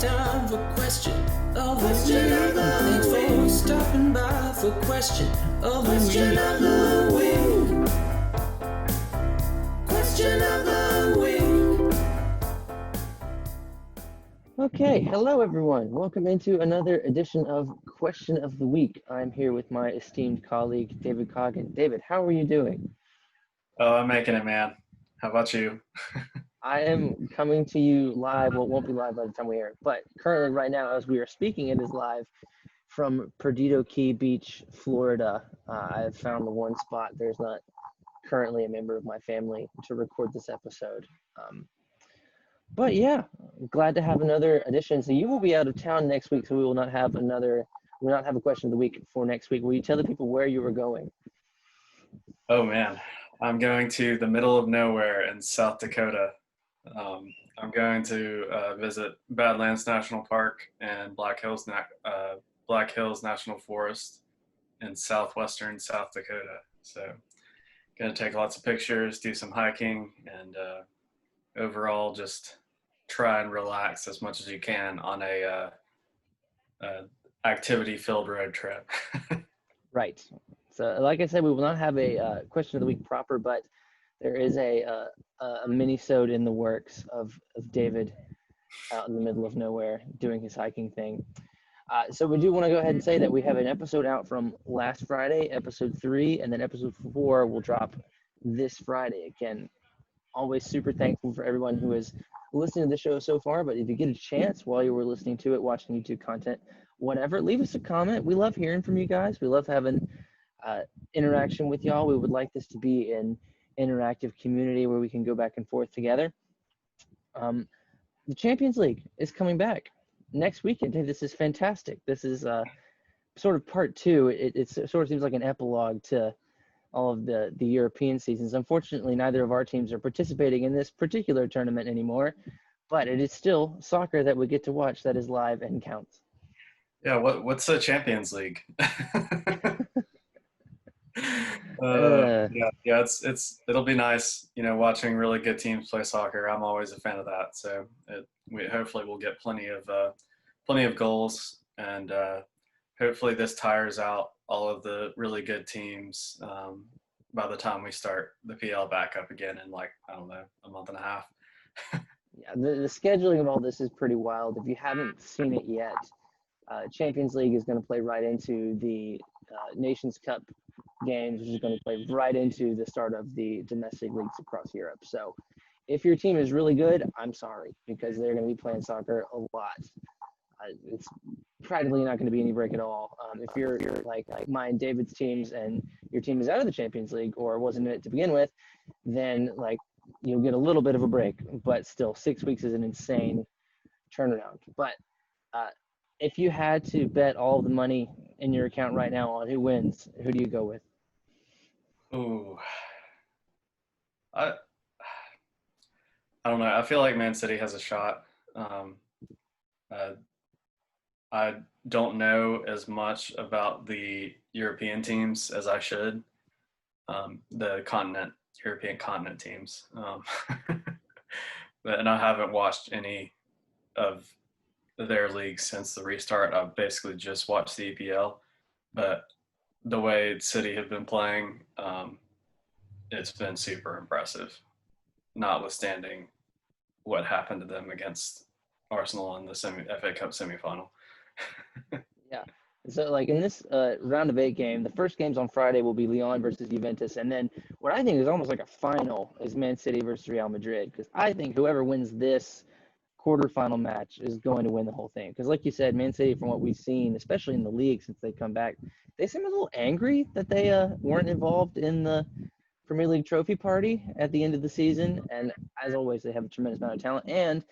time for question of the week. Thanks for stopping by for question of the week. Question of the week. Okay, hello everyone. Welcome into another edition of Question of the Week. I'm here with my esteemed colleague, David Coggin. David, how are you doing? Oh, I'm making it, man. How about you? I am coming to you live. Well, it won't be live by the time we air it, but currently right now as we are speaking, it is live from Perdido Key Beach, Florida. I have found the one spot. There's not currently a member of my family to record this episode. But yeah, glad to have another edition. So you will be out of town next week, so we will not have a question of the week for next week. Will you tell the people where you were going? Oh, man. I'm going to the middle of nowhere in South Dakota. I'm going to visit Badlands National Park and Black Hills National Forest in southwestern South Dakota. So going to take lots of pictures, do some hiking, and overall just try and relax as much as you can on a activity-filled road trip. Right. So like I said, we will not have a question of the week proper, but there is a mini-sode in the works of David out in the middle of nowhere doing his hiking thing. So we do want to go ahead and say that we have an episode out from last Friday, episode 3, and then episode 4 will drop this Friday. Again, always super thankful for everyone who has listened to the show so far, but if you get a chance while you were listening to it, watching YouTube content, whatever, leave us a comment. We love hearing from you guys. We love having interaction with y'all. We would like this to be an interactive community where we can go back and forth together. The Champions League is coming back next weekend. Hey, this is fantastic. This is sort of part 2. It sort of seems like an epilogue to all of the European seasons. Unfortunately, neither of our teams are participating in this particular tournament anymore, but it is still soccer that we get to watch that is live and counts. Yeah, what's the Champions League? It'll be nice, watching really good teams play soccer. I'm always a fan of that. So hopefully we'll get plenty of goals, and hopefully this tires out all of the really good teams by the time we start the PL back up again in a month and a half. Yeah, the scheduling of all this is pretty wild. If you haven't seen it yet, Champions League is going to play right into the Nations Cup games, which is going to play right into the start of the domestic leagues across Europe. So if your team is really good, I'm sorry, because they're going to be playing soccer a lot. It's practically not going to be any break at all. If you're like mine and David's teams and your team is out of the Champions League or wasn't in it to begin with, then you'll get a little bit of a break, but still 6 weeks is an insane turnaround. But if you had to bet all the money in your account right now on who wins, who do you go with? Ooh, I don't know. I feel like Man City has a shot. I don't know as much about the European teams as I should. The European continent teams. And I haven't watched any of their leagues since the restart. I've basically just watched the EPL, but the way City have been playing, it's been super impressive, notwithstanding what happened to them against Arsenal in the FA Cup semifinal. Yeah. So in this round of 8 game, the first game's on Friday will be Lyon versus Juventus. And then what I think is almost like a final is Man City versus Real Madrid, because I think whoever wins this quarterfinal match is going to win the whole thing. Because like you said, Man City, from what we've seen, especially in the league since they come back, they seem a little angry that they weren't involved in the Premier League trophy party at the end of the season. And as always, they have a tremendous amount of talent. And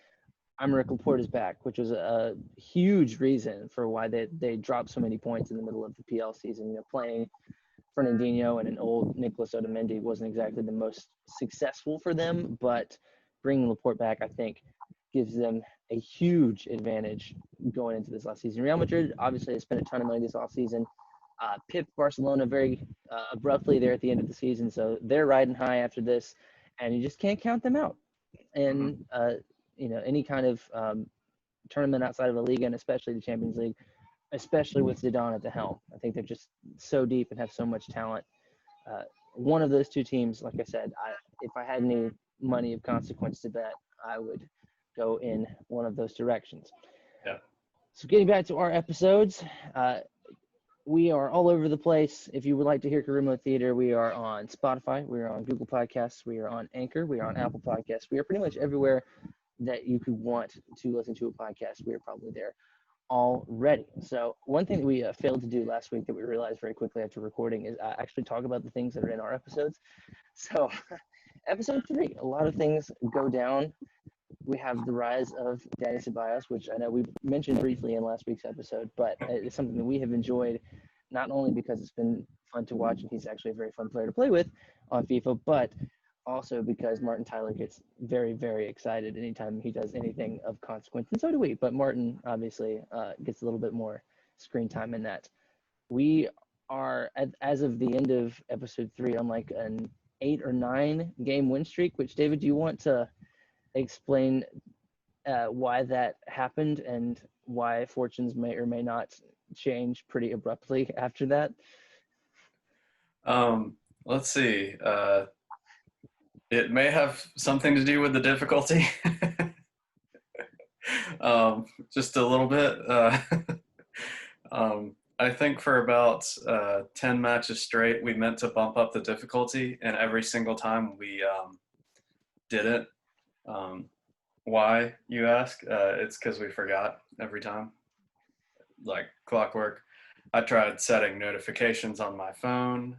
Aymeric Laporte is back, which was a huge reason for why they dropped so many points in the middle of the PL season. Playing Fernandinho and an old Nicolas Otamendi wasn't exactly the most successful for them, but bringing Laporte back, I think, gives them a huge advantage going into this last season. Real Madrid obviously has spent a ton of money this offseason. Pipped Barcelona very abruptly there at the end of the season, so they're riding high after this, and you just can't count them out. And any kind of tournament outside of a league, and especially the Champions League, especially with Zidane at the helm. I think they're just so deep and have so much talent. One of those two teams, like I said, if I had any money of consequence to bet, I would go in one of those directions. Yeah. So getting back to our episodes, we are all over the place. If you would like to hear Karumo Theater, we are on Spotify, we are on Google Podcasts, we are on Anchor, we are on Apple Podcasts. We are pretty much everywhere that you could want to listen to a podcast. We are probably there already. So one thing that we failed to do last week that we realized very quickly after recording is actually talk about the things that are in our episodes. So episode 3, a lot of things go down. We have the rise of Danny Ceballos, which I know we mentioned briefly in last week's episode, but it's something that we have enjoyed, not only because it's been fun to watch and he's actually a very fun player to play with on FIFA, but also because Martin Tyler gets very, very excited anytime he does anything of consequence, and so do we. But Martin obviously gets a little bit more screen time in that. We are, as of the end of episode 3, on like an 8 or 9 game win streak, which, David, do you want to explain why that happened and why fortunes may or may not change pretty abruptly after that? Let's see. It may have something to do with the difficulty. Just a little bit. I think for about 10 matches straight, we meant to bump up the difficulty, and every single time we didn't. Why, you ask? It's because we forgot every time, like clockwork. I tried setting notifications on my phone.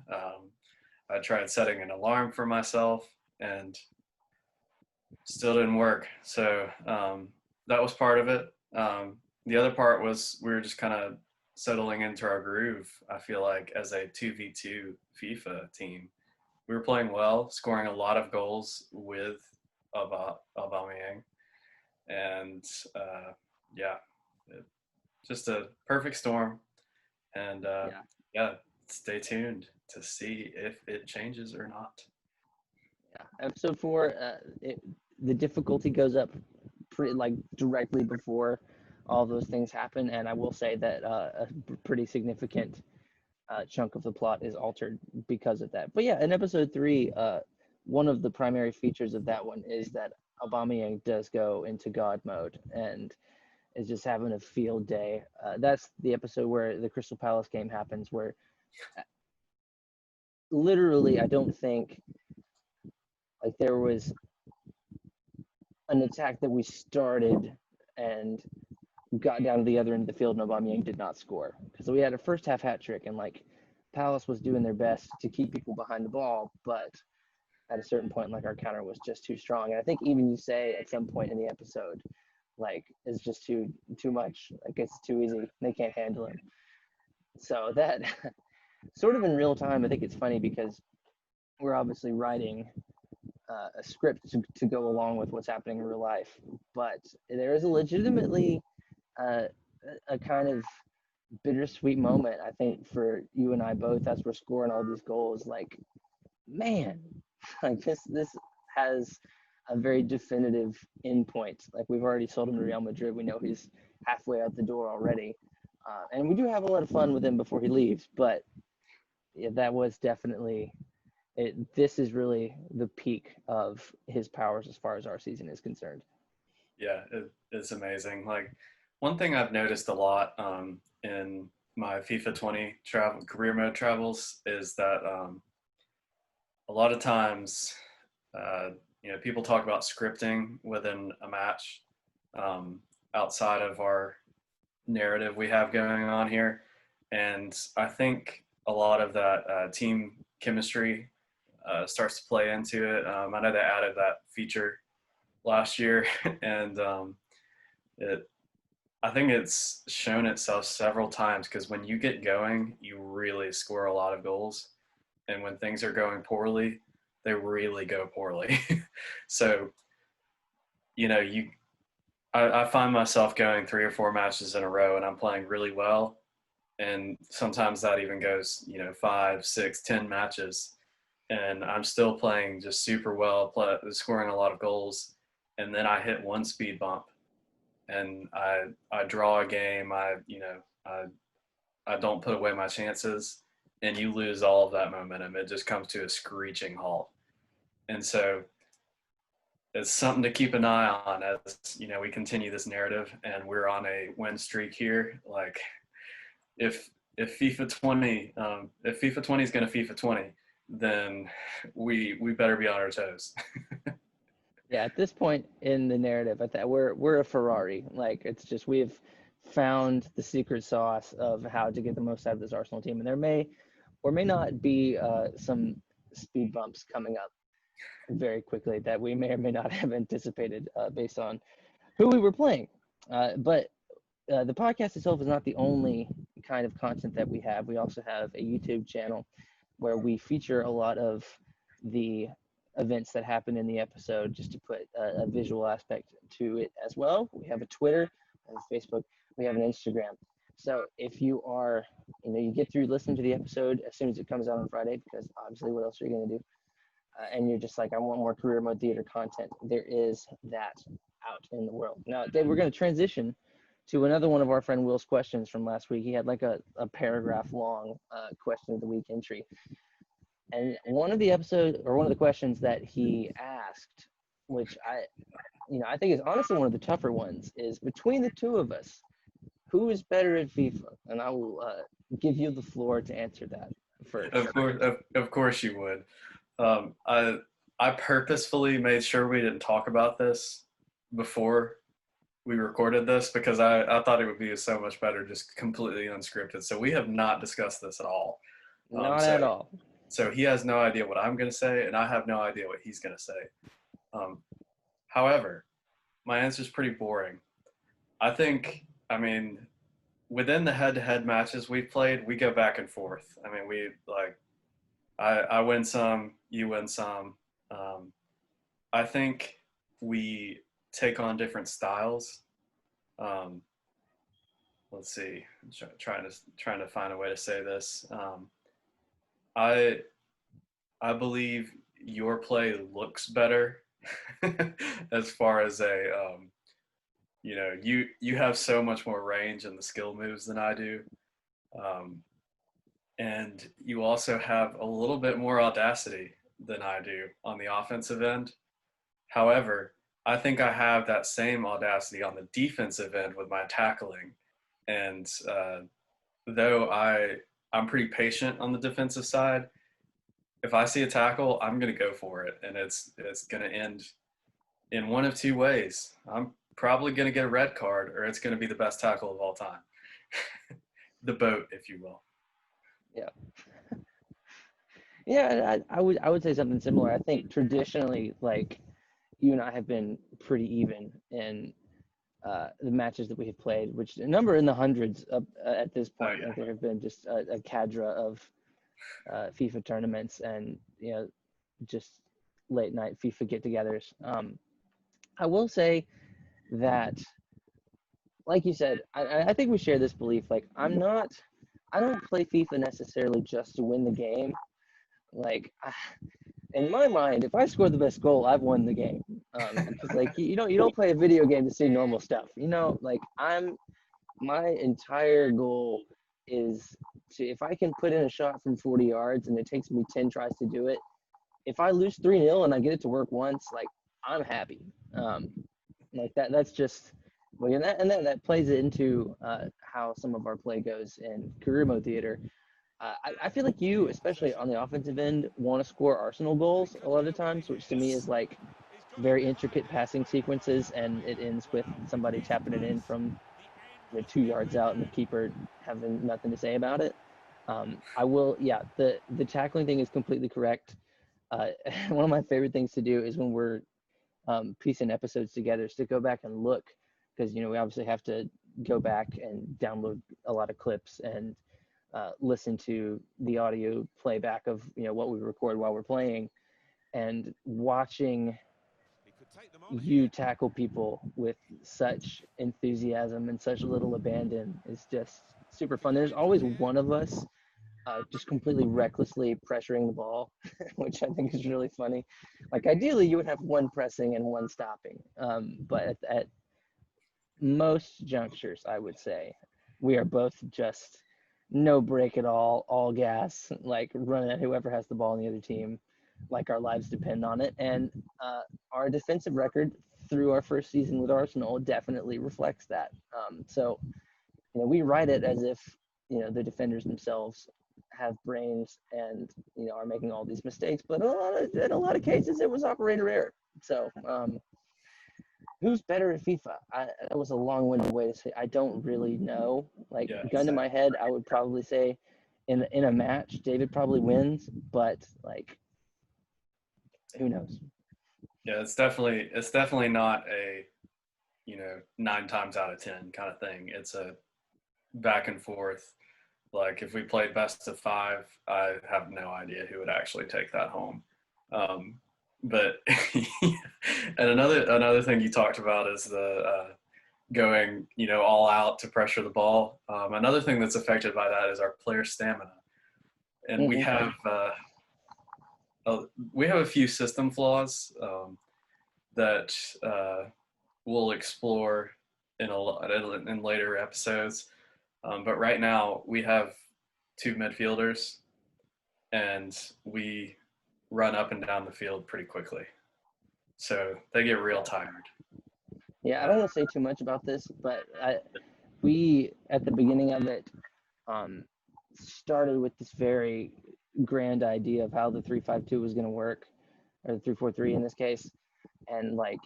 I tried setting an alarm for myself, and still didn't work. So that was part of it. The other part was we were just kind of settling into our groove. I feel like as a 2v2 FIFA team, we were playing well, scoring a lot of goals with Aubameyang, and just a perfect storm. And stay tuned to see if it changes or not. Yeah, episode 4, the difficulty goes up directly before all those things happen, and I will say that a pretty significant chunk of the plot is altered because of that. But yeah, in episode 3, one of the primary features of that one is that Aubameyang does go into God mode and is just having a field day. That's the episode where the Crystal Palace game happens, where literally I don't think like there was an attack that we started and got down to the other end of the field and Aubameyang did not score. Because we had a first half hat trick and like Palace was doing their best to keep people behind the ball, but at a certain point, like our counter was just too strong. And I think even you say at some point in the episode, like it's just too much. Like it's too easy. They can't handle it. So that sort of in real time, I think it's funny because we're obviously writing a script to go along with what's happening in real life, but there is a legitimately a kind of bittersweet moment, I think, for you and I both as we're scoring all these goals. Like, man, like this has a very definitive endpoint. Like we've already sold him to Real Madrid. We know he's halfway out the door already, and we do have a lot of fun with him before he leaves. But yeah, that was definitely it. This is really the peak of his powers as far as our season is concerned. Yeah, it's amazing. Like one thing I've noticed a lot in my FIFA 20 career mode travels is that a lot of times, people talk about scripting within a match outside of our narrative we have going on here. And I think a lot of that team chemistry starts to play into it. I know they added that feature last year, and I think it's shown itself several times because when you get going, you really score a lot of goals. And when things are going poorly, they really go poorly. So, I find myself going 3 or 4 matches in a row and I'm playing really well. And sometimes that even goes, 5, 6, 10 matches. And I'm still playing just super well, scoring a lot of goals. And then I hit one speed bump and I draw a game. I don't put away my chances, and you lose all of that momentum. It just comes to a screeching halt. And so it's something to keep an eye on as we continue this narrative, and we're on a win streak here. Like if FIFA 20 if FIFA 20 is going to FIFA 20, then we better be on our toes. Yeah, at this point in the narrative, I thought we're a Ferrari. Like it's just we've found the secret sauce of how to get the most out of this Arsenal team, and there may or may not be some speed bumps coming up very quickly that we may or may not have anticipated based on who we were playing. But the podcast itself is not the only kind of content that we have. We also have a YouTube channel where we feature a lot of the events that happen in the episode just to put a visual aspect to it as well. We have a Twitter, we have a Facebook, we have an Instagram. So if you are, you get through listening to the episode as soon as it comes out on Friday, because obviously what else are you going to do? And you're just like, I want more career mode theater content. There is that out in the world. Now, Dave, we're going to transition to another one of our friend Will's questions from last week. He had like a paragraph long question of the week entry. And one of the questions that he asked, which I think is honestly one of the tougher ones, is between the two of us, who is better at FIFA? And I will give you the floor to answer that first. Of course you would. I purposefully made sure we didn't talk about this before we recorded this because I thought it would be so much better just completely unscripted. So we have not discussed this at all. Not at all. So he has no idea what I'm going to say, and I have no idea what he's going to say. However, my answer is pretty boring. Within the head-to-head matches we've played, we go back and forth. I win some, you win some. I think we take on different styles. Let's see. I'm trying to find a way to say this. I believe your play looks better as far as you have so much more range in the skill moves than I do. And you also have a little bit more audacity than I do on the offensive end. However, I think I have that same audacity on the defensive end with my tackling. And though I'm pretty patient on the defensive side, if I see a tackle, I'm going to go for it. And it's going to end in one of two ways. I'm probably going to get a red card, or it's going to be the best tackle of all time. The boat, if you will. Yeah. Yeah, I would say something similar. I think traditionally, like, you and I have been pretty even in the matches that we have played, which a number in the hundreds at this point. Oh, yeah. There have been just a cadre of FIFA tournaments and just late night FIFA get-togethers. I will say that, like you said, I think we share this belief. Like, I don't play FIFA necessarily just to win the game. Like, in my mind, if I score the best goal, I've won the game. Because like you don't play a video game to see normal stuff. Like my entire goal is to, if I can put in a shot from 40 yards and it takes me 10 tries to do it, if I lose 3-0 and I get it to work once, like, I'm happy. Like that's just, well, and that plays into how some of our play goes in career mode theater. I feel like you, especially on the offensive end, want to score Arsenal goals a lot of times, which to me is like very intricate passing sequences, and it ends with somebody tapping it in from 2 yards out and the keeper having nothing to say about it. The tackling thing is completely correct. One of my favorite things to do is when we're piecing episodes together is to go back and look, because we obviously have to go back and download a lot of clips and listen to the audio playback of what we record while we're playing, and watching you tackle people with such enthusiasm and such little abandon is just super fun. There's always one of us just completely recklessly pressuring the ball, which I think is really funny. Like, ideally you would have one pressing and one stopping, but most junctures, I would say, we are both just no break at all gas, like running at whoever has the ball on the other team, like our lives depend on it. And our defensive record through our first season with Arsenal definitely reflects that. So, we write it as if, the defenders themselves have brains and, are making all these mistakes, but in a lot of cases it was operator error. So, who's better at FIFA? That was a long-winded way to say I don't really know. Like, Yeah, gun to my head, I would probably say in a match, David probably wins, but like, who knows? yeah, it's definitely not a 9 times out of 10 kind of thing. It's a back and forth. Like if we played best of 5, I have no idea who would actually take that home. But and another thing you talked about is the going all out to pressure the ball. Another thing that's affected by that is our player stamina, and we have a few system flaws that we'll explore in later episodes. But right now we have 2 midfielders, and we run up and down the field pretty quickly, so they get real tired. Yeah, I don't want to say too much about this, but we at the beginning of it started with this very grand idea of how the 3-5-2 was going to work, or the 3-4-3 in this case, and like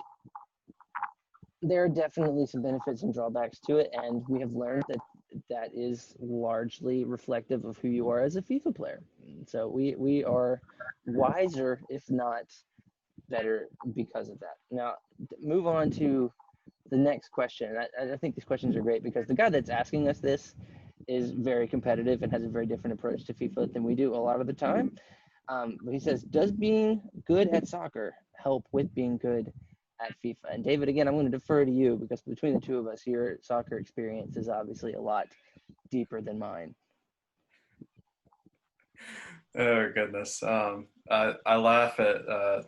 there are definitely some benefits and drawbacks to it, and we have learned that is largely reflective of who you are as a FIFA player. So we are wiser, if not better, because of that. Now, move on to the next question. I think these questions are great because the guy that's asking us this is very competitive and has a very different approach to FIFA than we do a lot of the time. But he says, does being good at soccer help with being good at FIFA? And David, again, I'm going to defer to you because between the two of us, your soccer experience is obviously a lot deeper than mine. Oh goodness. I laugh at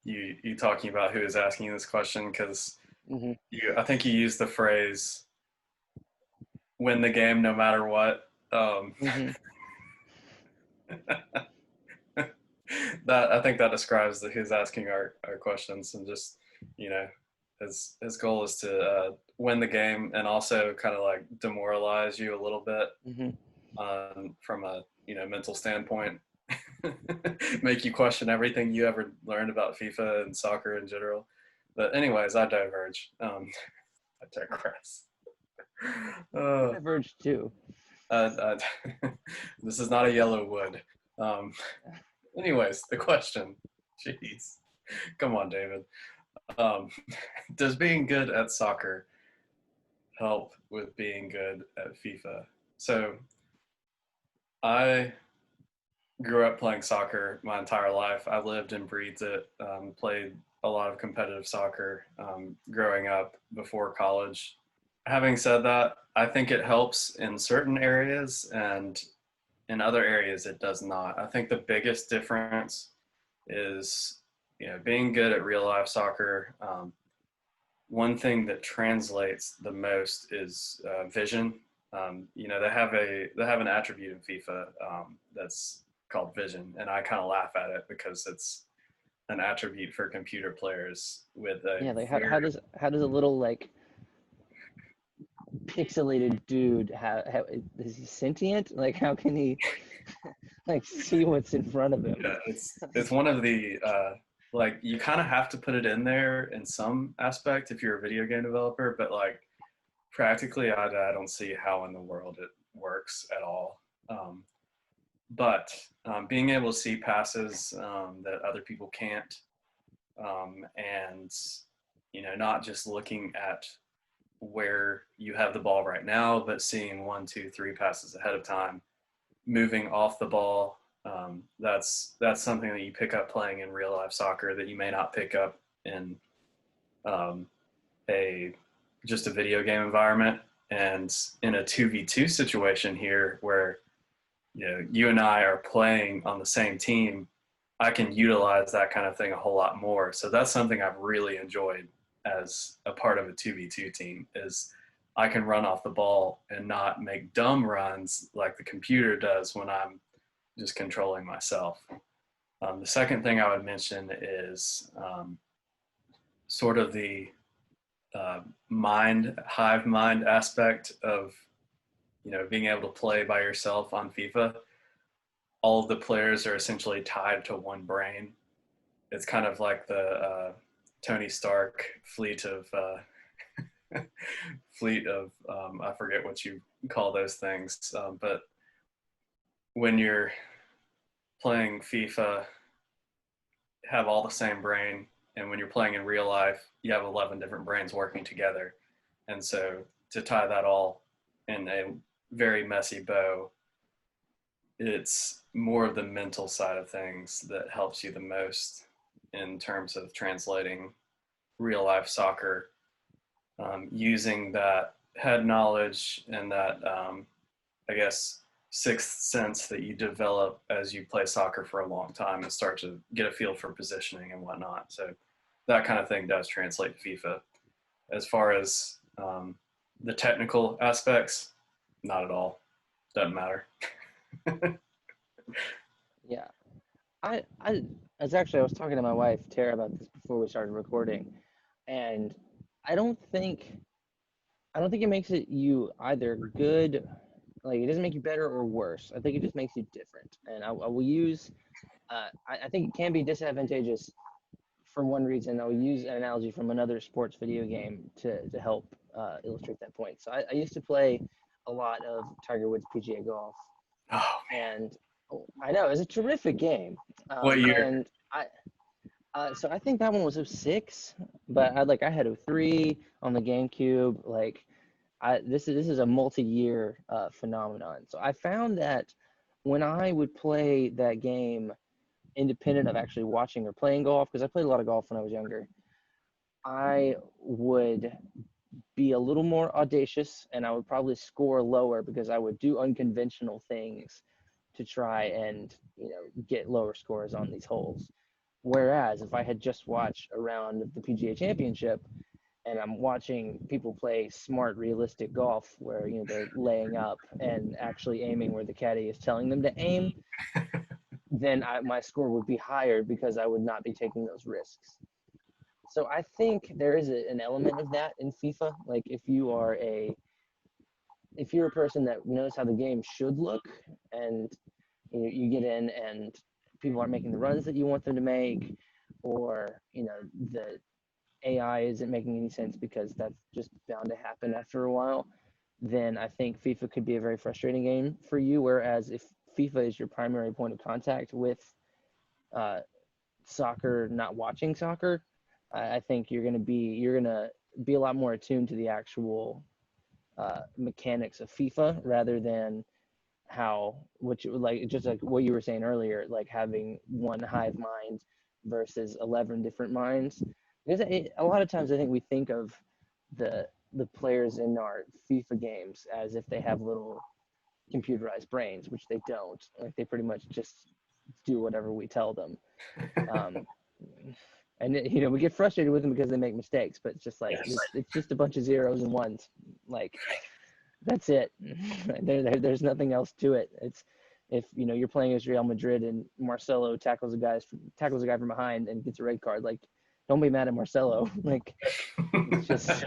you talking about who is asking this question because I think you used the phrase "win the game no matter what." That I think that describes who's asking our questions, and just his goal is to win the game and also kind of like demoralize you a little bit from a mental standpoint. Make you question everything you ever learned about FIFA and soccer in general. But anyways, I diverge. I digress. I diverge too. This is not a yellow wood. Anyways, the question. Jeez. Come on, David. Does being good at soccer help with being good at FIFA? So I grew up playing soccer my entire life. I lived and breathed it, played a lot of competitive soccer growing up before college. Having said that, I think it helps in certain areas, and in other areas it does not. I think the biggest difference is being good at real life soccer. One thing that translates the most is vision. They have an attribute in FIFA that's called vision, and I kind of laugh at it because it's an attribute for computer players with a how does a little like pixelated dude is he sentient? Like, how can he like see what's in front of him? Yeah, it's one of the like you kind of have to put it in there in some aspect if you're a video game developer, but like practically I don't see how in the world it works at all. But being able to see passes that other people can't, and not just looking at where you have the ball right now, but seeing 1, 2, 3 passes ahead of time, moving off the ball. That's something that you pick up playing in real life soccer that you may not pick up in just a video game environment. And in a 2v2 situation here where you and I are playing on the same team, I can utilize that kind of thing a whole lot more. So that's something I've really enjoyed as a part of a 2v2 team is I can run off the ball and not make dumb runs like the computer does when I'm just controlling myself. The second thing I would mention is sort of the hive mind aspect of, being able to play by yourself on FIFA. All of the players are essentially tied to one brain. It's kind of like the Tony Stark fleet of I forget what you call those things, but when you're playing FIFA, have all the same brain, and when you're playing in real life, you have 11 different brains working together. And so to tie that all in a very messy bow, it's more of the mental side of things that helps you the most in terms of translating real life soccer, using that head knowledge and that, I guess, sixth sense that you develop as you play soccer for a long time and start to get a feel for positioning and whatnot. So that kind of thing does translate to FIFA. As far as the technical aspects, not at all. Doesn't matter. Yeah. I was talking to my wife, Tara, about this before we started recording, and I don't think it makes it you either good, like it doesn't make you better or worse. I think it just makes you different. And I will use, I think it can be disadvantageous for one reason. I'll use an analogy from another sports video game to help illustrate that point. So I used to play a lot of Tiger Woods PGA golf. Oh, and I know it's a terrific game. What year? And so I think that one was 06, but I had 03 on the GameCube. This is a multi-year phenomenon. So I found that when I would play that game, independent of actually watching or playing golf, because I played a lot of golf when I was younger, I would be a little more audacious, and I would probably score lower because I would do unconventional things to try and get lower scores on these holes. Whereas if I had just watched a round of the PGA Championship and I'm watching people play smart, realistic golf where they're laying up and actually aiming where the caddy is telling them to aim, then my score would be higher because I would not be taking those risks. So I think there is an element of that in FIFA. Like if you're a person that knows how the game should look, and you get in and people aren't making the runs that you want them to make, or the AI isn't making any sense because that's just bound to happen after a while, then I think FIFA could be a very frustrating game for you. Whereas if FIFA is your primary point of contact with soccer, not watching soccer, I think you're gonna be a lot more attuned to the actual mechanics of FIFA rather than what you were saying earlier, like having one hive mind versus 11 different minds. Because a lot of times I think we think of the players in our FIFA games as if they have little computerized brains, which they don't. Like they pretty much just do whatever we tell them. And we get frustrated with them because they make mistakes, but it's just it's just a bunch of zeros and ones. Like that's it. There's nothing else to it. It's if you're playing as Real Madrid and Marcelo tackles a guy from behind and gets a red card, like don't be mad at Marcelo. Like it's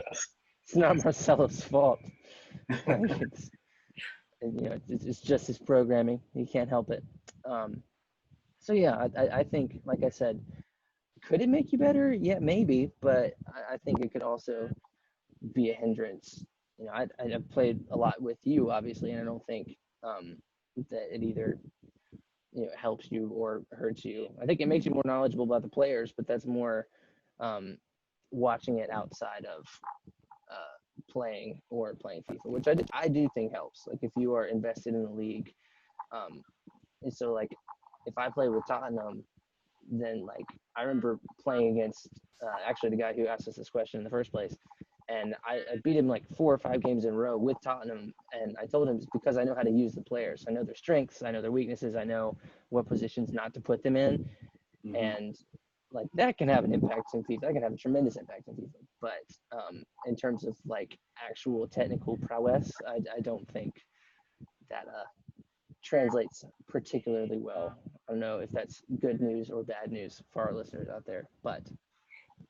not Marcelo's fault. Like it's just his programming. He can't help it. So yeah, I think, like I said, could it make you better? Yeah, maybe, but I think it could also be a hindrance. I've played a lot with you, obviously, and I don't think that it either helps you or hurts you. I think it makes you more knowledgeable about the players, but that's more watching it outside of playing FIFA, which I do think helps. Like if you are invested in the league, and so like if I play with Tottenham, then like I remember playing against actually the guy who asked us this question in the first place, and I beat him like 4 or 5 games in a row with Tottenham, and I told him it's because I know how to use the players. I know their strengths, I know their weaknesses, I know what positions not to put them in, and like that can have an impact in FIFA. That can have a tremendous impact in FIFA. But in terms of like actual technical prowess, I don't think that translates particularly well. I don't know if that's good news or bad news for our listeners out there, but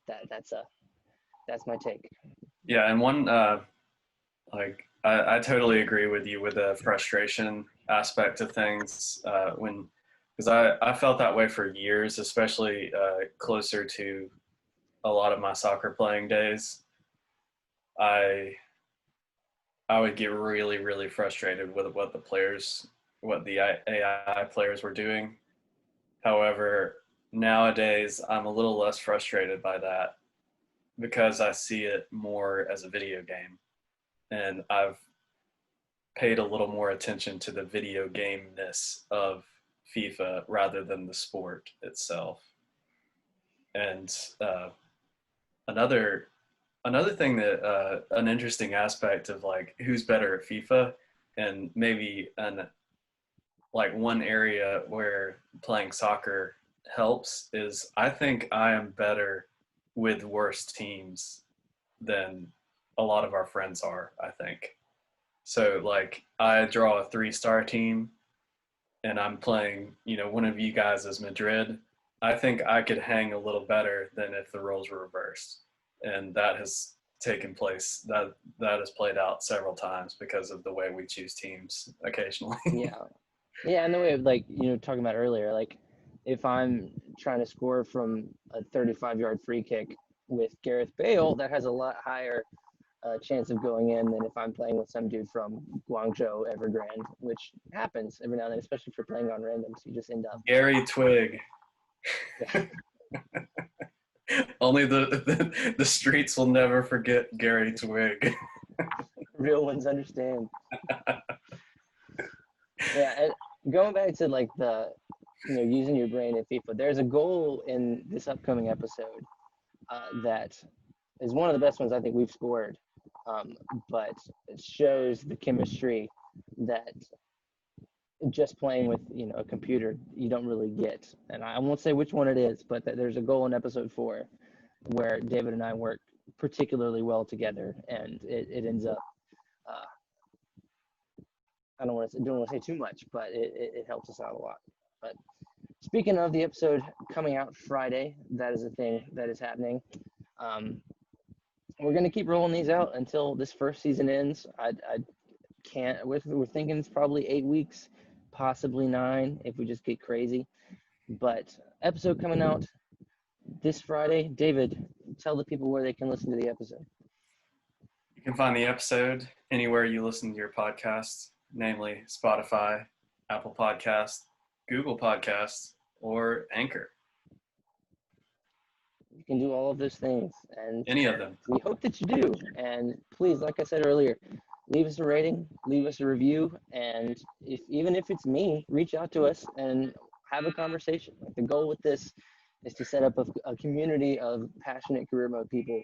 that's my take. Yeah, and one like I totally agree with you with the frustration aspect of things when because I felt that way for years, especially closer to a lot of my soccer playing days. I I would get really really frustrated with what the AI players were doing. However, nowadays I'm a little less frustrated by that because I see it more as a video game, and I've paid a little more attention to the video game-ness of FIFA rather than the sport itself. And another another thing that an interesting aspect of like who's better at FIFA, and maybe an like one area where playing soccer helps is I think I am better with worse teams than a lot of our friends are, I think. So like I draw a 3-star team and I'm playing, one of you guys as Madrid. I think I could hang a little better than if the roles were reversed. And that has taken place. That has played out several times because of the way we choose teams occasionally. Yeah. Yeah, and the way of like, talking about earlier, like if I'm trying to score from a 35-yard free kick with Gareth Bale, that has a lot higher chance of going in than if I'm playing with some dude from Guangzhou, Evergrande, which happens every now and then, especially if you're playing on randoms. You just end up. Gary Twig. Yeah. Only the streets will never forget Gary Twig. Real ones understand. Yeah, and going back to like the, using your brain in FIFA, there's a goal in this upcoming episode that is one of the best ones I think we've scored, but it shows the chemistry that just playing with a computer you don't really get. And I won't say which one it is, but there's a goal in episode 4 where David and I work particularly well together, and it ends up. I don't want to say too much, but it helps us out a lot. But speaking of the episode coming out Friday, that is a thing that is happening. We're gonna keep rolling these out until this first season ends. I can't. We're thinking it's probably 8 weeks, possibly 9 if we just get crazy. But episode coming out this Friday. David, tell the people where they can listen to the episode. You can find the episode anywhere you listen to your podcasts, namely Spotify, Apple Podcasts, Google Podcasts, or Anchor. You can do all of those things, and Any of them. we hope that you do. And please, like I said earlier, leave us a rating, leave us a review, and even if it's me, reach out to us and have a conversation. Like the goal with this is to set up a community of passionate career mode people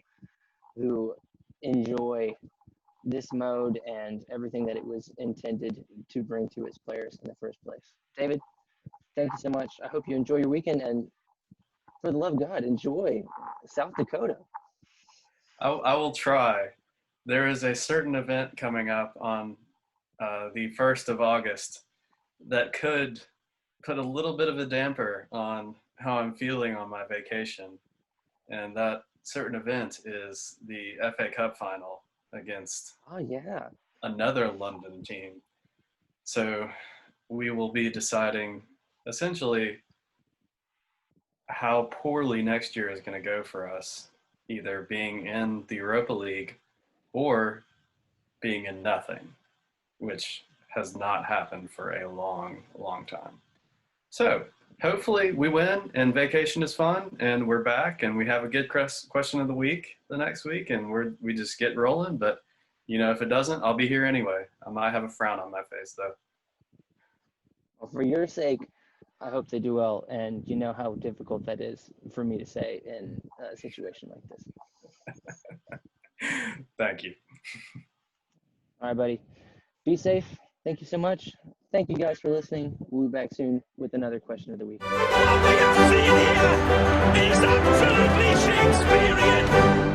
who enjoy this mode and everything that it was intended to bring to its players in the first place. David, thank you so much. I hope you enjoy your weekend, and for the love of God, enjoy South Dakota. I will try. There is a certain event coming up on the 1st of August that could put a little bit of a damper on how I'm feeling on my vacation. And that certain event is the FA Cup final against another London team. So we will be deciding essentially how poorly next year is going to go for us, either being in the Europa League or being in nothing, which has not happened for a long, long time. So hopefully we win and vacation is fun and we're back and we have a good question of the week the next week and we just get rolling. But, if it doesn't, I'll be here anyway. I might have a frown on my face though. Well, for your sake, I hope they do well, and you know how difficult that is for me to say in a situation like this. Thank you. All right, buddy. Be safe. Thank you so much. thank you guys for listening. We'll be back soon with another question of the week. What we have seen here is absolutely Shakespearean.